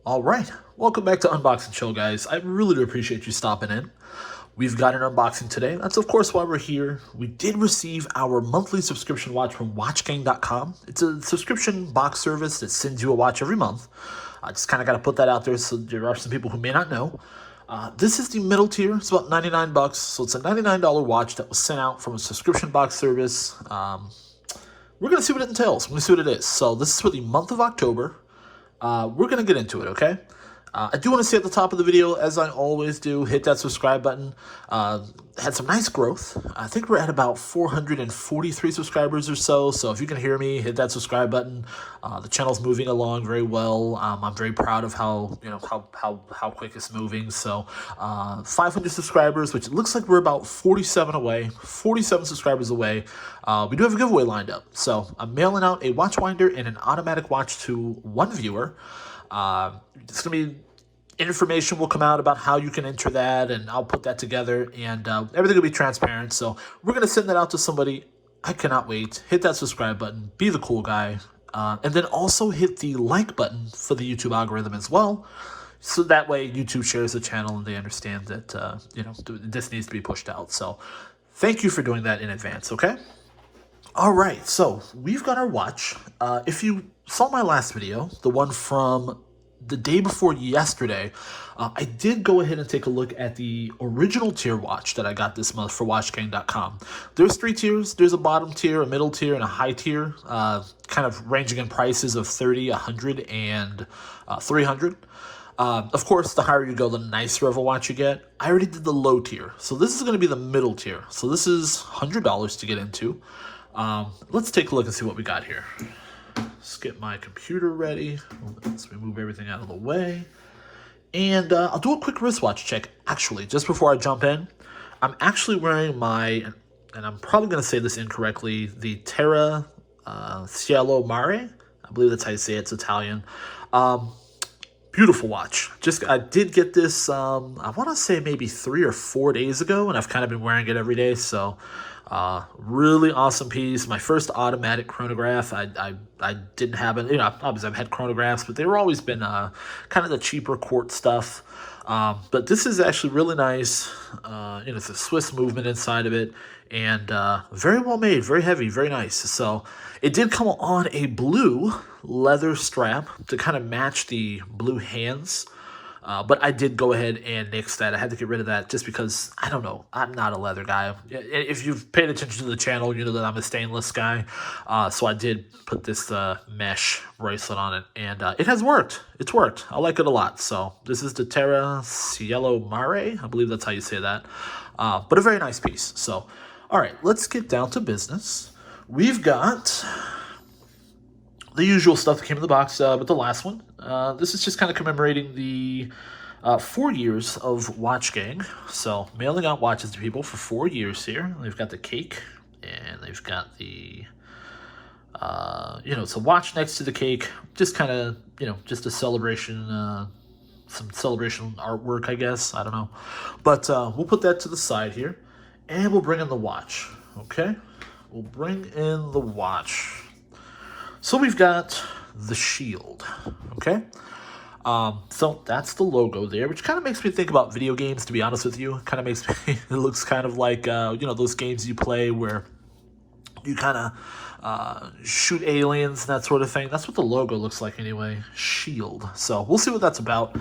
All right, welcome back to Unbox and Chill, guys. I really do appreciate you stopping in. We've got an unboxing today. That's, of course, why we're here. We did receive our monthly subscription watch from WatchGang.com. It's a subscription box service that sends you a watch every month. I just kind of got to put that out there so there are some people who may not know. This is the middle tier. It's about 99 bucks. So it's a $99 watch that was sent out from a subscription box service. We're going to see what it entails. We're going to see what it is. So this is for the month of October. We're going to get into it, okay? I do want to say at the top of the video, as I always do, hit that subscribe button. Had some nice growth. I think we're at about 443 subscribers or so. So if you can hear me, hit that subscribe button. The channel's moving along very well. I'm very proud of how quick it's moving. So 500 subscribers, which it looks like we're about 47 subscribers away. We do have a giveaway lined up. So I'm mailing out a watch winder and an automatic watch to one viewer. It's going to be information will come out about how you can enter that, and I'll put that together, and everything will be transparent. So we're going to send that out to somebody. I cannot wait. Hit that subscribe button. Be the cool guy. And then also hit the like button for the YouTube algorithm as well. So that way YouTube shares the channel and they understand that, this needs to be pushed out. So thank you for doing that in advance, okay? All right, so we've got our watch. If you saw my last video, the one from the day before yesterday, I did go ahead and take a look at the original tier watch that I got this month for WatchGang.com. There's 3 tiers. There's a bottom tier, a middle tier, and a high tier, kind of ranging in prices of $30, $100, and $300. Of course, the higher you go, the nicer of a watch you get. I already did the low tier, so this is going to be the middle tier. So this is $100 to get into. Let's take a look and see what we got here. Let's get my computer ready. Let's remove everything out of the way. And I'll do a quick wristwatch check, actually, just before I jump in. I'm actually wearing my, and I'm probably going to say this incorrectly, the Terra Cielo Mare. I believe that's how you say it. It's Italian. Beautiful watch. I did get this, I want to say maybe 3 or 4 days ago, and I've kind of been wearing it every day, so really awesome piece. My first automatic chronograph. I didn't have it. Obviously I've had chronographs, but they were always been kind of the cheaper quartz stuff. But this is actually really nice. It's a Swiss movement inside of it, and very well made, very heavy, very nice. So it did come on a blue leather strap to kind of match the blue hands. But I did go ahead and nix that. I had to get rid of that just because, I don't know, I'm not a leather guy. If you've paid attention to the channel, you know that I'm a stainless guy. So I did put this mesh bracelet on it, and it has worked. It's worked. I like it a lot. So this is the Terra Cielo Mare. I believe that's how you say that. But a very nice piece. So, all right, let's get down to business. We've got the usual stuff that came in the box with the last one. This is just kind of commemorating the 4 years of WatchGang. So mailing out watches to people for 4 years here. They've got the cake, and they've got the, it's a watch next to the cake. Just kind of, just a celebration, some celebration artwork, I guess. I don't know. But we'll put that to the side here, and we'll bring in the watch, okay? We'll bring in the watch. So we've got the shield, okay? So that's the logo there, which kind of makes me think about video games, to be honest with you. Kind of makes me, it looks kind of like, those games you play where you kind of shoot aliens and that sort of thing. That's what the logo looks like anyway, shield. So we'll see what that's about.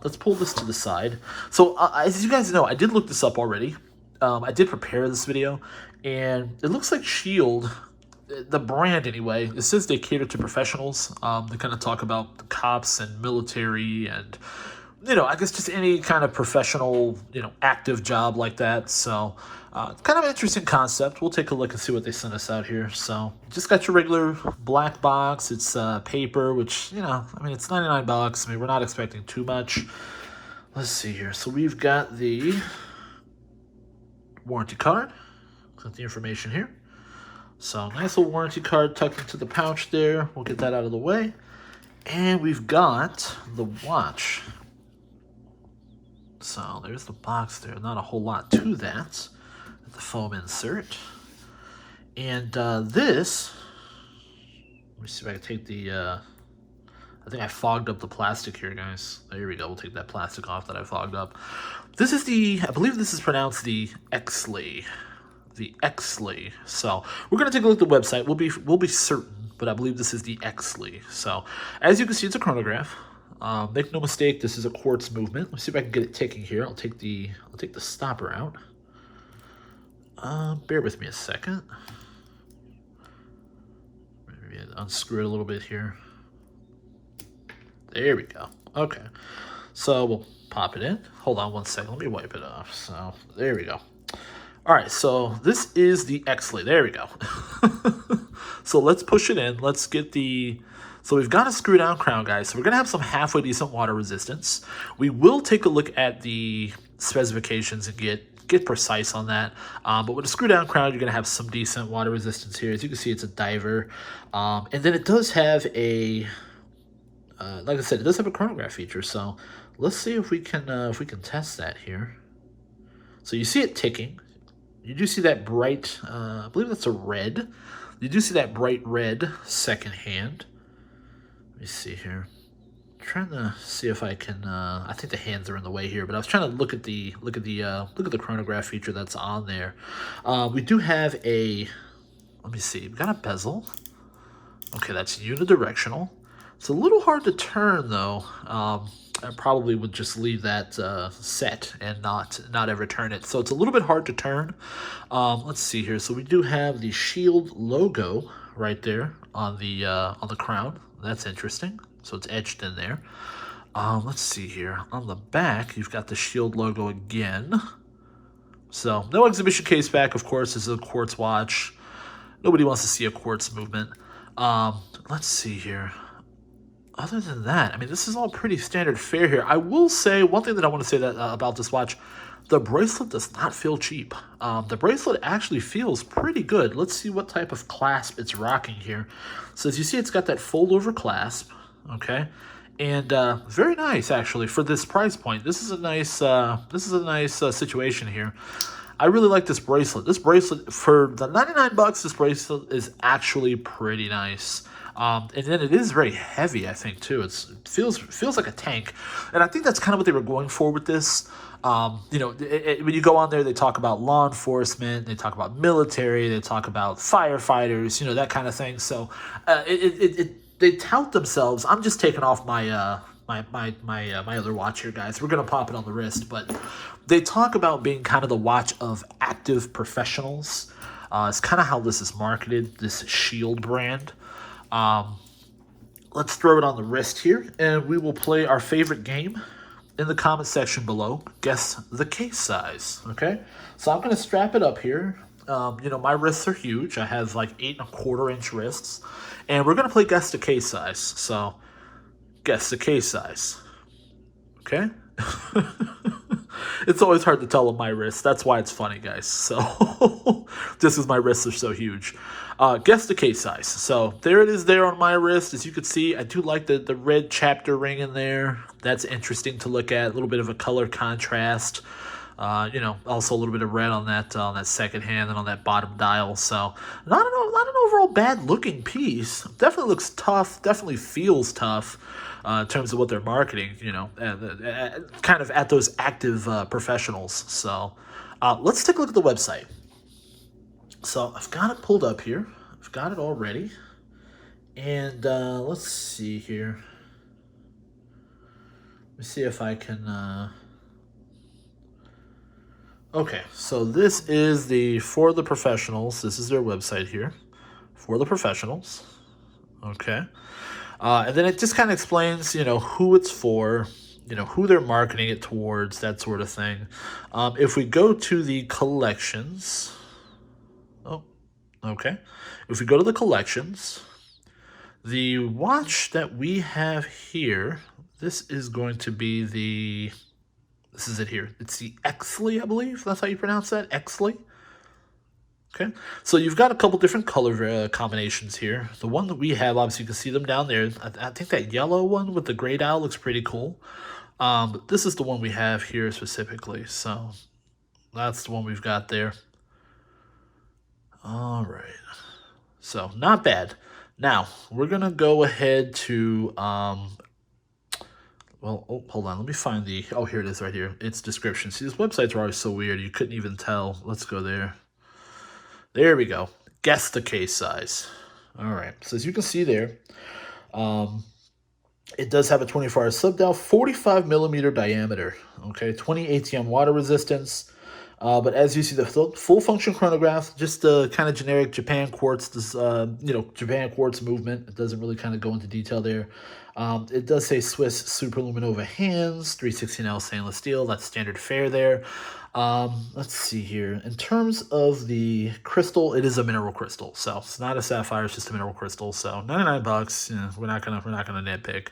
Let's pull this to the side. So as you guys know, I did look this up already. I did prepare this video, and it looks like Shield, the brand anyway, it says they cater to professionals. They kind of talk about the cops and military and, I guess just any kind of professional, active job like that. So kind of an interesting concept. We'll take a look and see what they sent us out here. So just got your regular black box. It's paper, which, it's 99 bucks. We're not expecting too much. Let's see here. So we've got the warranty card. Got the information here. So nice little warranty card tucked into the pouch there. We'll get that out of the way. And we've got the watch. So there's the box there. Not a whole lot to that. the foam insert. And this, let me see if I can take the, I think I fogged up the plastic here, guys. There we go. We'll take that plastic off that I fogged up. This is the, I believe this is pronounced the Exley. The Exley. So we're going to take a look at the website. We'll be certain, but I believe this is the Exley. So as you can see, it's a chronograph. Make no mistake, this is a quartz movement. Let's see if I can get it ticking here. I'll take the stopper out. Bear with me a second. Maybe unscrew it a little bit here. There we go. Okay. So we'll pop it in. Hold on one second. Let me wipe it off. So there we go. All right. So this is the Exley. There we go. So let's push it in. Let's get the... So we've got a screw down crown, guys. So we're going to have some halfway decent water resistance. We will take a look at the specifications and get precise on that. But with a screw down crown, you're going to have some decent water resistance here. As you can see, it's a diver. And then it does have a, like I said, it does have a chronograph feature. So let's see if we can test that here. So you see it ticking. You do see that bright, I believe that's a red. You do see that bright red second hand. Let me see here. I'm trying to see if I can. I think the hands are in the way here, but I was trying to look at the chronograph feature that's on there. We do have a. Let me see. We got a bezel. Okay, that's unidirectional. It's a little hard to turn though. I probably would just leave that set and not ever turn it. So it's a little bit hard to turn. Let's see here. So we do have the Shield logo right there on the crown. That's interesting. So it's etched in there. Let's see here. On the back, you've got the Shield logo again. So no exhibition case back, of course. This is a quartz watch. Nobody wants to see a quartz movement. Let's see here. Other than that, I mean, this is all pretty standard fare here. I will say, one thing that I want to say that about this watch, the bracelet does not feel cheap. The bracelet actually feels pretty good. Let's see what type of clasp it's rocking here. So as you see, it's got that fold-over clasp, okay? And very nice, actually, for this price point. This is a nice situation here. I really like this bracelet. This bracelet, for the 99 bucks, this bracelet is actually pretty nice. And then it is very heavy, I think, too. It feels like a tank. And I think that's kind of what they were going for with this. You know, when you go on there, they talk about law enforcement, they talk about military, they talk about firefighters, you know, that kind of thing. So they tout themselves. I'm just taking off my my other watch here, guys. We're gonna pop it on the wrist, but they talk about being kind of the watch of active professionals. It's kind of how this is marketed, this Shield brand. Let's throw it on the wrist here, and we will play our favorite game in the comment section below. Guess the case size, okay? So I'm going to strap it up here. You know, my wrists are huge. I have like 8¼ inch wrists, and we're going to play guess the case size. So guess the case size, okay? It's always hard to tell on my wrist. That's why it's funny, guys. So just because my wrists are so huge. Guess the case size. So there it is there on my wrist. As you can see, I do like the red chapter ring in there. That's interesting to look at. A little bit of a color contrast. You know, also a little bit of red on that second hand and on that bottom dial. So not an overall bad looking piece. Definitely looks tough. Definitely feels tough. In terms of what they're marketing, you know, kind of at those active professionals. So let's take a look at the website. So I've got it pulled up here. I've got it all ready. And let's see here. Let me see if I can... Okay, so this is For the Professionals. This is their website here. For the Professionals. Okay. And then it just kind of explains, you know, who it's for, you know, who they're marketing it towards, that sort of thing. If we go to the collections, okay. If we go to the collections, the watch that we have here, this is going to be this is it here. It's the Exley, I believe. That's how you pronounce that, Exley. Okay, so you've got a couple different color combinations here. The one that we have, obviously, you can see them down there. I think that yellow one with the gray dial looks pretty cool. But this is the one we have here specifically. So that's the one we've got there. All right. So not bad. Now we're gonna go ahead to well, oh, hold on. Let me find the. Oh, here it is, right here. It's description. See, these websites are always so weird. You couldn't even tell. Let's go there. There we go. Guess the case size. All right. So as you can see there, um, it does have a 24-hour slip down, 45 millimeter diameter. Okay, 20 ATM water resistance. But as you see, the full function chronograph, just the kind of generic Japan quartz, this, Japan quartz movement. It doesn't really kind of go into detail there. It does say Swiss Superluminova hands, 316L stainless steel. That's standard fare there. Let's see here. In terms of the crystal, it is a mineral crystal, so it's not a sapphire. It's just a mineral crystal. So $99. You know, we're not gonna nitpick,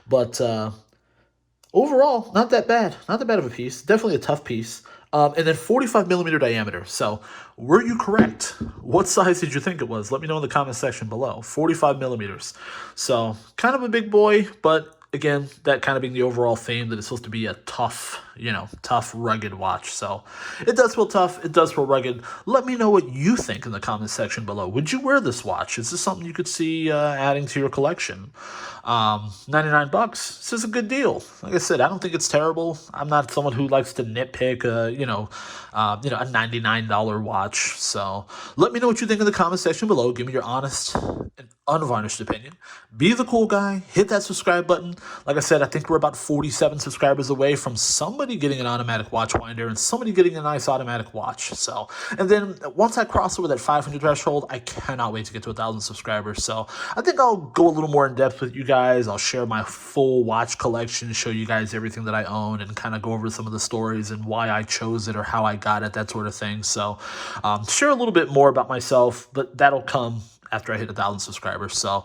but overall, not that bad. Not that bad of a piece. Definitely a tough piece. And then 45 millimeter diameter. So, were you correct? What size did you think it was? Let me know in the comment section below. 45 millimeters. So, kind of a big boy, but again, that kind of being the overall theme that it's supposed to be a tough, tough, rugged watch. So, it does feel tough. It does feel rugged. Let me know what you think in the comment section below. Would you wear this watch? Is this something you could see adding to your collection? $99. This is a good deal. Like I said, I don't think it's terrible. I'm not someone who likes to nitpick, a $99 watch. So let me know what you think in the comment section below. Give me your honest and unvarnished opinion. Be the cool guy. Hit that subscribe button. Like I said, I think we're about 47 subscribers away from somebody getting an automatic watch winder and somebody getting a nice automatic watch. So, and then once I cross over that 500 threshold, I cannot wait to get to 1,000 subscribers. So I think I'll go a little more in depth with you guys. I'll share my full watch collection, show you guys everything that I own, and kind of go over some of the stories and why I chose it or how I got it, that sort of thing. So share a little bit more about myself, but that'll come after I hit 1,000 subscribers. So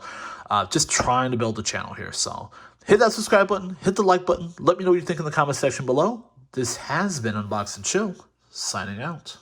just trying to build the channel here. So hit that subscribe button, hit the like button. Let me know what you think in the comment section below. This has been Unbox and Chill, signing out.